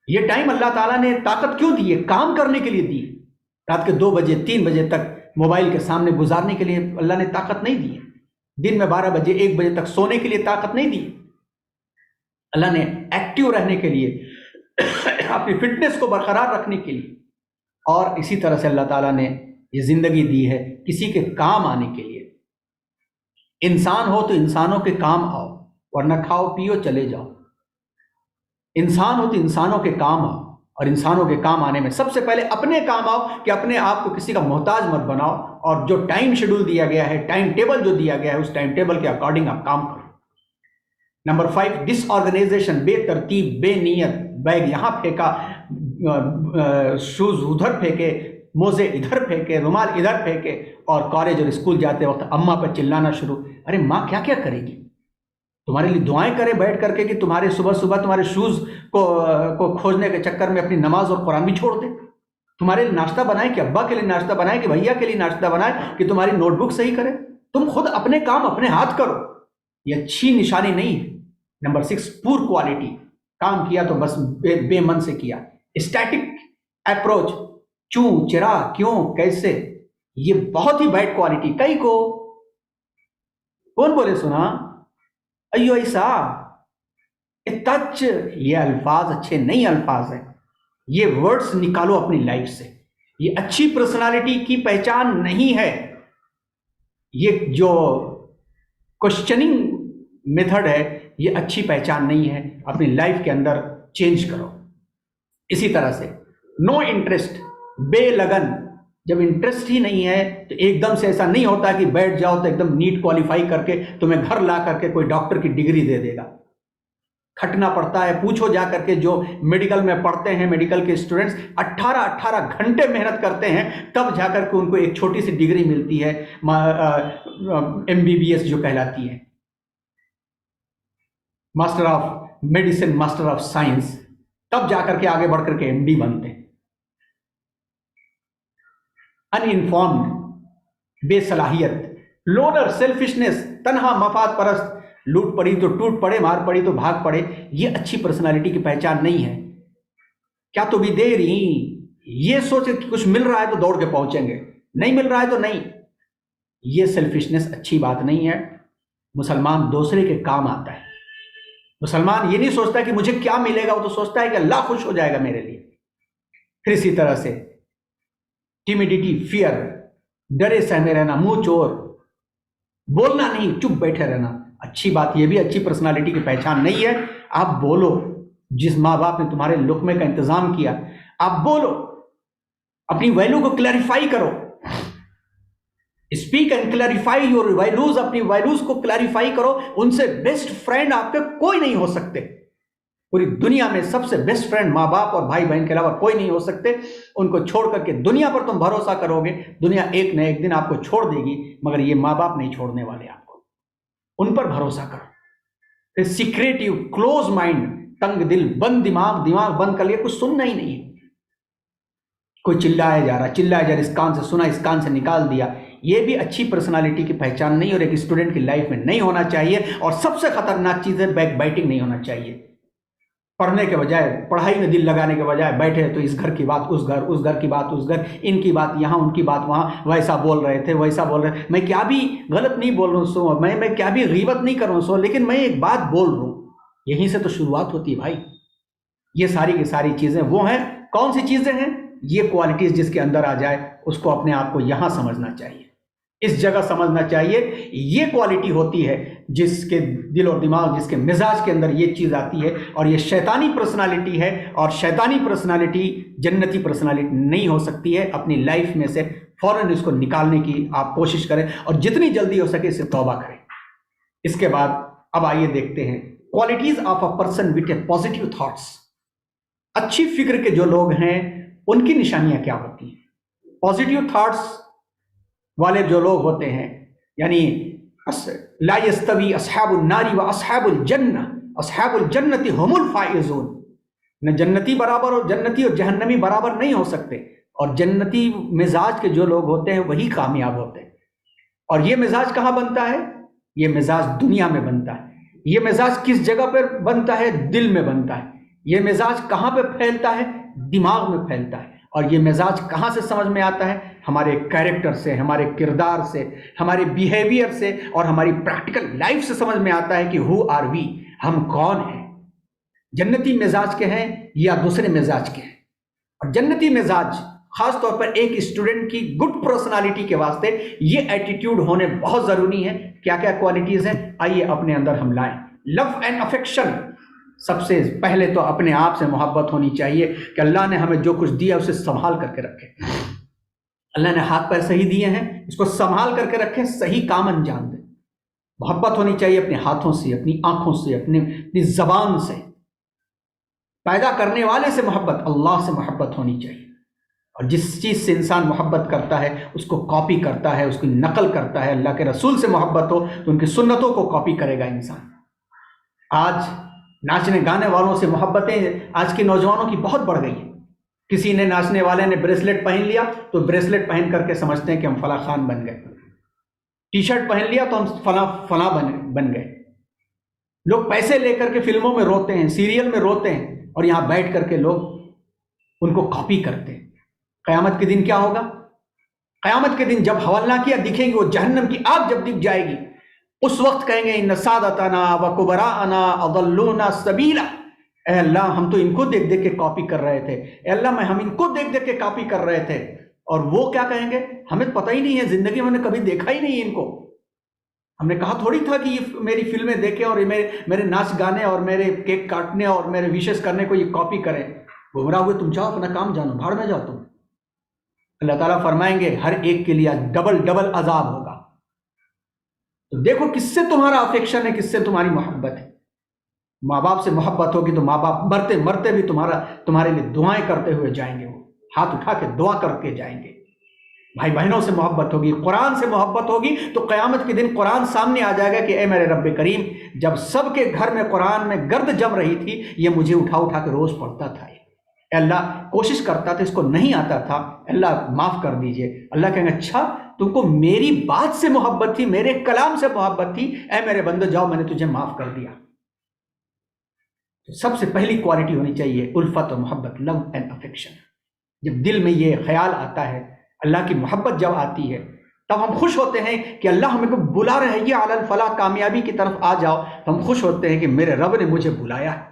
یہ ٹائم اللہ تعالیٰ نے طاقت کیوں دی ہے؟ کام کرنے کے لیے دی ہے۔ رات کے 2 بجے 3 بجے تک موبائل کے سامنے گزارنے کے لیے اللہ نے طاقت نہیں دی ہے۔ دن میں 12 بجے 1 بجے تک سونے کے لیے طاقت نہیں دی۔ اللہ نے ایکٹیو رہنے کے لیے، اپنی فٹنس کو برقرار رکھنے کے لیے، اور اسی طرح سے اللہ تعالیٰ نے یہ زندگی دی ہے کسی کے کام آنے کے لیے۔ انسان ہو تو انسانوں کے کام آؤ، ورنہ کھاؤ پیو چلے جاؤ۔ انسان ہو تو انسانوں کے کام آؤ، اور انسانوں کے کام آنے میں سب سے پہلے اپنے کام آؤ، کہ اپنے آپ کو کسی کا محتاج مت بناؤ، اور جو ٹائم شیڈول دیا گیا ہے، ٹائم ٹیبل جو دیا گیا ہے، اس ٹائم ٹیبل کے اکارڈنگ آپ کام کرو۔ نمبر 5 ڈس آرگنائزیشن، بے ترتیب، بے نیت، بیگ یہاں پھینکا، شوز ادھر پھینکے، موزے ادھر پھینکے، رومال ادھر پھینکے، اور کالج اور اسکول جاتے وقت اماں پہ چلانا شروع۔ ارے ماں کیا کیا کرے گی؟ تمہارے لیے دعائیں کرے بیٹھ کر کے کہ تمہارے صبح صبح تمہارے شوز کو کھوجنے کے چکر میں اپنی نماز اور قرآن بھی چھوڑ دے۔ تمہارے لیے ناشتہ بنائے کہ ابا کے لیے ناشتہ بنائے کہ بھیا کے لیے ناشتہ بنائے کہ تمہاری نوٹ بک صحیح کرے۔ تم خود اپنے کام اپنے ہاتھ کرو، یہ اچھی نشانی نہیں ہے۔ نمبر 6 پور کوالٹی، کام کیا تو بس بے من سے کیا۔ اسٹیٹک اپروچ، چوں چرا کیوں کیسے، یہ بہت ہی بیڈ کوالٹی۔ کئی کو کون بولے سنا ایو ایسا تچ، یہ الفاظ اچھے نہیں الفاظ ہیں، یہ ورڈز نکالو اپنی لائف سے، یہ اچھی پرسنالٹی کی پہچان نہیں ہے۔ یہ جو کوشچننگ میتھڈ ہے یہ اچھی پہچان نہیں ہے، اپنی لائف کے اندر چینج کرو۔ اسی طرح سے نو انٹرسٹ، بے لگن، جب انٹرسٹ ہی نہیں ہے تو ایک دم سے ایسا نہیں ہوتا کہ بیٹھ جاؤ تو ایک دم نیٹ کوالیفائی کر کے تمہیں گھر لا کر کے کوئی ڈاکٹر کی ڈگری دے دے گا۔ کھٹنا پڑتا ہے، پوچھو جا کر کے جو میڈیکل میں پڑھتے ہیں، میڈیکل کے اسٹوڈنٹس 18 گھنٹے محنت کرتے ہیں، تب جا کر کے ان کو ایک چھوٹی سی ڈگری ملتی ہے، MBBS جو کہلاتی ہے، master of medicine, master of science, تب جا کر کے آگے بڑھ کر کے MD بنتے ہیں۔ ان انفارمڈ، بے صلاحیت، لونر، سیلفشنس، تنہا مفاد پرست، لوٹ پڑی تو ٹوٹ پڑے، مار پڑی تو بھاگ پڑے، یہ اچھی پرسنالٹی کی پہچان نہیں ہے۔ کیا تو بھی دے رہی، یہ سوچے کہ کچھ مل رہا ہے تو دوڑ کے پہنچیں گے، نہیں مل رہا ہے تو نہیں، یہ سیلفشنس اچھی بات نہیں ہے۔ مسلمان دوسرے کے کام آتا ہے، مسلمان یہ نہیں سوچتا کہ مجھے کیا ملے گا، وہ تو سوچتا ہے کہ اللہ خوش ہو جائے گا میرے لیے۔ پھر اسی طرح سے ٹیمیڈیٹی، فیئر، ڈرے سہمے رہنا، منہ چور، بولنا نہیں، چپ بیٹھے رہنا، اچھی بات، یہ بھی اچھی پرسنالٹی کی پہچان نہیں ہے۔ آپ بولو، جس ماں باپ نے تمہارے لقمے کا انتظام کیا، آپ بولو، اپنی ویلو کو کلیریفائی کرو، speak and clarify your values, اپنی ویلوز کو کلیریفائی کرو۔ ان سے بیسٹ فرینڈ آپ کے کوئی نہیں ہو سکتے، پوری دنیا میں سب سے بیسٹ فرینڈ ماں باپ اور بھائی بہن کے علاوہ کوئی نہیں ہو سکتے۔ ان کو چھوڑ کر کے دنیا پر تم بھروسہ کرو گے، دنیا ایک نہ ایک دن آپ کو چھوڑ دے گی، مگر یہ ماں باپ نہیں چھوڑنے والے آپ کو، ان پر بھروسہ کرو۔ پھر سیکریٹو، کلوز مائنڈ، تنگ دل، بند دماغ، دماغ بند کر لیا، کچھ سننا ہی نہیں ہے، کوئی چلایا جا رہا، اس کان سے سنا، اس کان سے نکال دیا، یہ بھی اچھی پرسنالٹی کی پہچان نہیں، اور ایک اسٹوڈنٹ کی لائف میں نہیں ہونا چاہیے۔ اور سب سے خطرناک چیز ہے بیک بائٹنگ نہیں ہونا چاہیے۔ پڑھنے کے بجائے، پڑھائی میں دل لگانے کے بجائے بیٹھے تو اس گھر کی بات اس گھر، اس گھر کی بات اس گھر، ان کی بات یہاں، ان کی بات وہاں، ویسا بول رہے تھے، ویسا بول رہے، میں کیا بھی غلط نہیں بول رہا ہوں سو، میں کیا بھی غیبت نہیں کر رہا ہوں سو، لیکن میں ایک بات بول رہا ہوں، یہیں سے تو شروعات ہوتی ہے بھائی۔ یہ ساری کی ساری چیزیں وہ ہیں، کون سی چیزیں ہیں؟ یہ کوالٹیز جس کے اندر آ جائے اس کو اپنے آپ کو یہاں سمجھنا چاہیے۔ اس جگہ سمجھنا چاہیے. یہ کوالٹی ہوتی ہے جس کے دل اور دماغ، جس کے مزاج کے اندر یہ چیز آتی ہے، اور یہ شیطانی پرسنالٹی ہے، اور شیطانی پرسنالٹی جنتی پرسنالٹی نہیں ہو سکتی ہے. اپنی لائف میں سے فوراً اس کو نکالنے کی آپ کوشش کریں، اور جتنی جلدی ہو سکے اس سے توبہ کریں. اس کے بعد اب آئیے دیکھتے ہیں qualities of a person with a positive thoughts. اچھی فکر کے جو لوگ ہیں ان کی نشانیاں کیا ہوتی ہیں؟ پازیٹیو تھاٹس والے جو لوگ ہوتے ہیں، یعنی لا یستوی اصحاب النار و اصحاب الجنہ، اصحاب الجنت هم الفائزون. نہ جنتی برابر اور جنتی اور جہنمی برابر نہیں ہو سکتے، اور جنتی مزاج کے جو لوگ ہوتے ہیں وہی کامیاب ہوتے ہیں. اور یہ مزاج کہاں بنتا ہے؟ یہ مزاج دنیا میں بنتا ہے. یہ مزاج کس جگہ پر بنتا ہے؟ دل میں بنتا ہے. یہ مزاج کہاں پہ پھیلتا ہے؟ دماغ میں پھیلتا ہے. اور یہ مزاج کہاں سے سمجھ میں آتا ہے؟ ہمارے کیریکٹر سے، ہمارے کردار سے، ہمارے بیہیویئر سے، اور ہماری پریکٹیکل لائف سے سمجھ میں آتا ہے کہ ہو آر وی، ہم کون ہیں، جنتی مزاج کے ہیں یا دوسرے مزاج کے ہیں. اور جنتی مزاج خاص طور پر ایک اسٹوڈنٹ کی گڈ پرسنالٹی کے واسطے یہ ایٹیٹیوڈ ہونے بہت ضروری ہے. کیا کیا کوالٹیز ہیں؟ آئیے اپنے اندر ہم لائیں. لو اینڈ افیکشن. سب سے پہلے تو اپنے آپ سے محبت ہونی چاہیے کہ اللہ نے ہمیں جو کچھ دیا اسے سنبھال کر کے رکھے. اللہ نے ہاتھ پیر صحیح دیے ہیں، اس کو سنبھال کر کے رکھیں، صحیح کام انجام دیں. محبت ہونی چاہیے اپنے ہاتھوں سے، اپنی آنکھوں سے، اپنی زبان سے. پیدا کرنے والے سے محبت، اللہ سے محبت ہونی چاہیے. اور جس چیز سے انسان محبت کرتا ہے اس کو کاپی کرتا ہے، اس کی نقل کرتا ہے. اللہ کے رسول سے محبت ہو تو ان کی سنتوں کو کاپی کرے گا انسان. آج ناچنے گانے والوں سے محبتیں آج کے نوجوانوں کی بہت بڑھ گئی ہیں. کسی نے، ناچنے والے نے بریسلٹ پہن لیا تو بریسلٹ پہن کر کے سمجھتے ہیں کہ ہم فلاں خان بن گئے. ٹی شرٹ پہن لیا تو ہم فلاں بن گئے. لوگ پیسے لے کر کے فلموں میں روتے ہیں، سیریل میں روتے ہیں، اور یہاں بیٹھ کر کے لوگ ان کو کاپی کرتے ہیں. قیامت کے دن کیا ہوگا؟ قیامت کے دن جب حولناکیاں دکھیں گی، وہ جہنم کی آگ جب دکھ جائے گی، اس وقت کہیں گے ان سادتنا و کبراءنا اضلونا سبیلا. اے اللہ ہم تو ان کو دیکھ دیکھ کے کاپی کر رہے تھے، اے اللہ ہم ان کو دیکھ دیکھ کے کاپی کر رہے تھے. اور وہ کیا کہیں گے؟ ہمیں پتہ ہی نہیں ہے، زندگی میں ہم نے کبھی دیکھا ہی نہیں ان کو. ہم نے کہا تھوڑی تھا کہ یہ میری فلمیں دیکھیں اور میرے ناچ گانے اور میرے کیک کاٹنے اور میرے وشز کرنے کو یہ کاپی کریں. گمراہ ہوئے، تم جاؤ اپنا کام جانو، بھاڑ میں جاؤ تم. اللہ تعالیٰ فرمائیں گے ہر ایک کے لیے ڈبل عذاب ہوگا. تو دیکھو کس سے تمہارا افیکشن ہے، کس سے تمہاری محبت ہے. ماں باپ سے محبت ہوگی تو ماں باپ مرتے مرتے بھی تمہارے لیے دعائیں کرتے ہوئے جائیں گے، وہ ہاتھ اٹھا کے دعا کر کے جائیں گے. بھائی بہنوں سے محبت ہوگی، قرآن سے محبت ہوگی تو قیامت کے دن قرآن سامنے آ جائے گا کہ اے میرے رب کریم، جب سب کے گھر میں قرآن میں گرد جم رہی تھی یہ مجھے اٹھا اٹھا کے روز پڑھتا تھا. اے اللہ کوشش کرتا تھا، اس کو نہیں آتا تھا، اللہ معاف کر دیجئے. اللہ کہیں گے اچھا تم کو میری بات سے محبت تھی، میرے کلام سے محبت تھی، اے میرے بندو جاؤ میں نے تجھے معاف کر دیا. سب سے پہلی کوالٹی ہونی چاہیے الفت و محبت، لو اینڈ افیکشن. جب دل میں یہ خیال آتا ہے، اللہ کی محبت جب آتی ہے، تب ہم خوش ہوتے ہیں کہ اللہ ہمیں کو بلا رہے ہیں، یہ علی الفلاح، کامیابی کی طرف آ جاؤ. ہم خوش ہوتے ہیں کہ میرے رب نے مجھے بلایا ہے.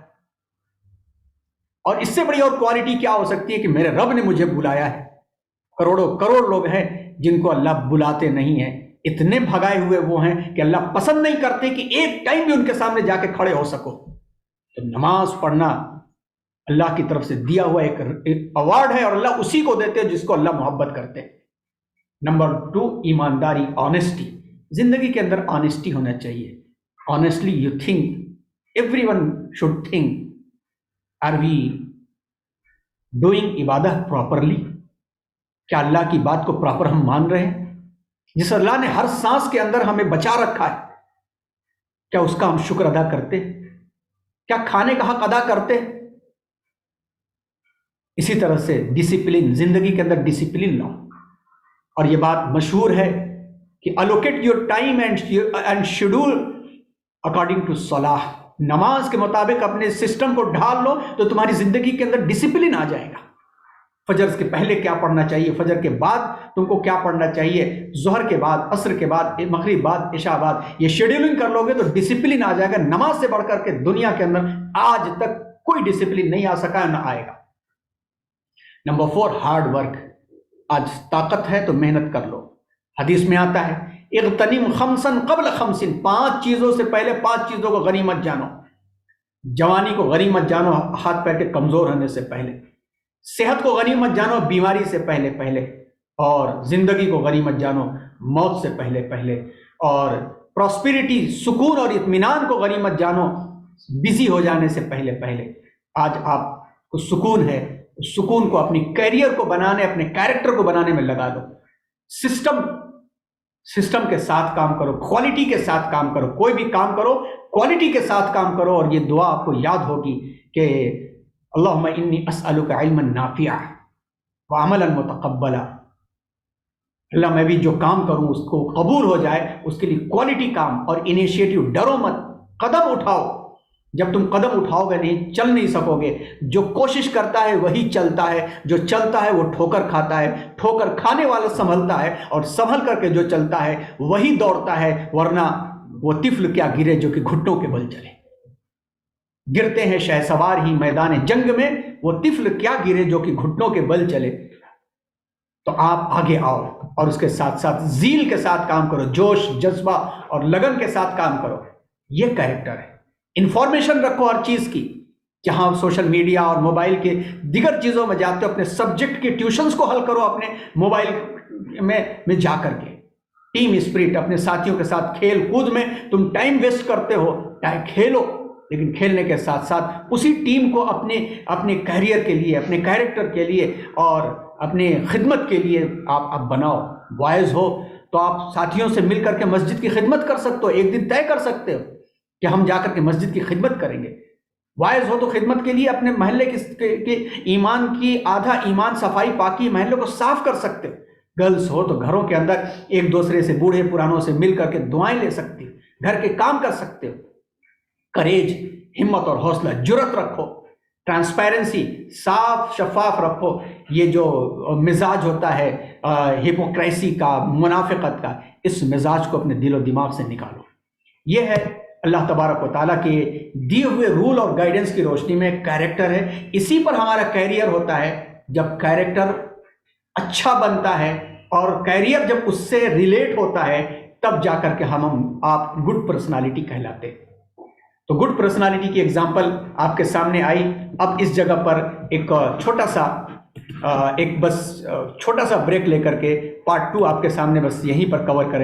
اور اس سے بڑی اور کوالٹی کیا ہو سکتی ہے کہ میرے رب نے مجھے بلایا ہے. کروڑوں کروڑ لوگ ہیں جن کو اللہ بلاتے نہیں ہیں. اتنے بھگائے ہوئے وہ ہیں کہ اللہ پسند نہیں کرتے کہ ایک ٹائم بھی ان کے سامنے جا کے کھڑے ہو سکو. تو نماز پڑھنا اللہ کی طرف سے دیا ہوا ایک ایوارڈ ہے، اور اللہ اسی کو دیتے ہیں جس کو اللہ محبت کرتے. نمبر 2، ایمانداری، آنیسٹی. زندگی کے اندر آنیسٹی ہونا چاہیے. Honestly you think, every one should think are we doing عبادت پراپرلی. کیا اللہ کی بات کو پراپر ہم مان رہے ہیں؟ جس اللہ نے ہر سانس کے اندر ہمیں بچا رکھا ہے، کیا اس کا ہم شکر ادا کرتے؟ کیا کھانے کا حق ادا کرتے؟ اسی طرح سے ڈسپلن، زندگی کے اندر ڈسپلن لاؤ. اور یہ بات مشہور ہے کہ allocate your time and schedule according to صلاح. نماز کے مطابق اپنے سسٹم کو ڈھال لو تو تمہاری زندگی کے اندر ڈسپلن آ جائے گا. فجر کے پہلے کیا پڑھنا چاہیے، فجر کے بعد تم کو کیا پڑھنا چاہیے، ظہر کے بعد، عصر کے بعد، مغرب بعد، عشاء بعد. یہ شیڈولنگ کر لو گے تو ڈسپلن آ جائے گا. نماز سے بڑھ کر کے دنیا کے اندر آج تک کوئی ڈسپلن نہیں آ سکا، نہ آئے گا. Number 4، hard work. آج طاقت ہے تو محنت کر لو. حدیث میں آتا ہے اغتنم خمسن قبل خمسن، 5 چیزوں سے پہلے 5 چیزوں کو غنیمت جانو. جوانی کو غنیمت جانو ہاتھ پیر کے کمزور ہونے سے پہلے، صحت کو غنیمت جانو بیماری سے پہلے، اور زندگی کو غنیمت جانو موت سے پہلے، اور پراسپیرٹی سکون اور اطمینان کو غنیمت جانو بزی ہو جانے سے پہلے. آج آپ کو سکون ہے، اس سکون کو اپنی کیریئر کو بنانے، اپنے کیریکٹر کو بنانے میں لگا دو. سسٹم کے ساتھ کام کرو، کوالٹی کے ساتھ کام کرو. کوئی بھی کام کرو کوالٹی کے ساتھ کام کرو. اور یہ دعا آپ کو یاد ہوگی کہ اللہم انی اسألک علما نافعا وعملا متقبلا. اللہ میں بھی جو کام کروں اس کو قبول ہو جائے، اس کے لیے کوالٹی کام اور انیشیٹو. ڈرو مت، قدم اٹھاؤ. جب تم قدم اٹھاؤ گے نہیں چل نہیں سکو گے. جو کوشش کرتا ہے وہی چلتا ہے، جو چلتا ہے وہ ٹھوکر کھاتا ہے، ٹھوکر کھانے والا سنبھلتا ہے، اور سنبھل کر کے جو چلتا ہے وہی دوڑتا ہے. ورنہ وہ طفل کیا گرے جو کہ گھٹنوں کے بل چلے. گرتے ہیں شہسوار ہی میدان جنگ میں، وہ طفل کیا گرے جو کہ گھٹنوں کے بل چلے. تو آپ آگے آؤ اور اس کے ساتھ ساتھ زیل کے ساتھ کام کرو، جوش جذبہ اور لگن کے ساتھ کام کرو. یہ کیریکٹر ہے. انفارمیشن رکھو ہر چیز کی. جہاں سوشل میڈیا اور موبائل کے دیگر چیزوں میں جاتے ہو، اپنے سبجیکٹ کے ٹیوشنز کو حل کرو اپنے موبائل میں جا کر کے. ٹیم اسپرٹ، اپنے ساتھیوں کے ساتھ کھیل کود میں تم ٹائم ویسٹ کرتے ہو، کھیلو، لیکن کھیلنے کے ساتھ ساتھ اسی ٹیم کو اپنے کیریئر کے لیے، اپنے کیریکٹر کے لیے اور اپنے خدمت کے لیے آپ بناؤ. وائز ہو تو آپ ساتھیوں سے مل کر کے مسجد کی خدمت کر سکتے ہو. ایک دن طے کر سکتے ہو کہ ہم جا کر کے مسجد کی خدمت کریں گے. وائز ہو تو خدمت کے لیے اپنے محلے کے ایمان کی آدھا ایمان صفائی پاکی محلے کو صاف کر سکتے ہو. گرلز ہو تو گھروں کے اندر ایک دوسرے سے بوڑھے پرانوں سے مل کر کے دعائیں لے سکتی ہو، گھر کے کام کر سکتے ہو. کریج، ہمت اور حوصلہ، جرت رکھو. ٹرانسپیرنسی، صاف شفاف رکھو. یہ جو مزاج ہوتا ہے ہپوکریسی کا، منافقت کا، اس مزاج کو اپنے دل و دماغ سے نکالو. یہ ہے اللہ تبارک و تعالیٰ کے دیے ہوئے رول اور گائیڈنس کی روشنی میں کیریکٹر ہے. اسی پر ہمارا کیریئر ہوتا ہے. جب کیریکٹر اچھا بنتا ہے اور کیریئر جب اس سے ریلیٹ ہوتا ہے، تب جا کر کے آپ گڈ پرسنالٹی کہلاتے. تو گڈ پرسنالٹی کی ایگزامپل آپ کے سامنے آئی. اب اس جگہ پر ایک چھوٹا سا بریک لے کر کے پارٹ 2 آپ کے سامنے بس یہیں پر کور کریں.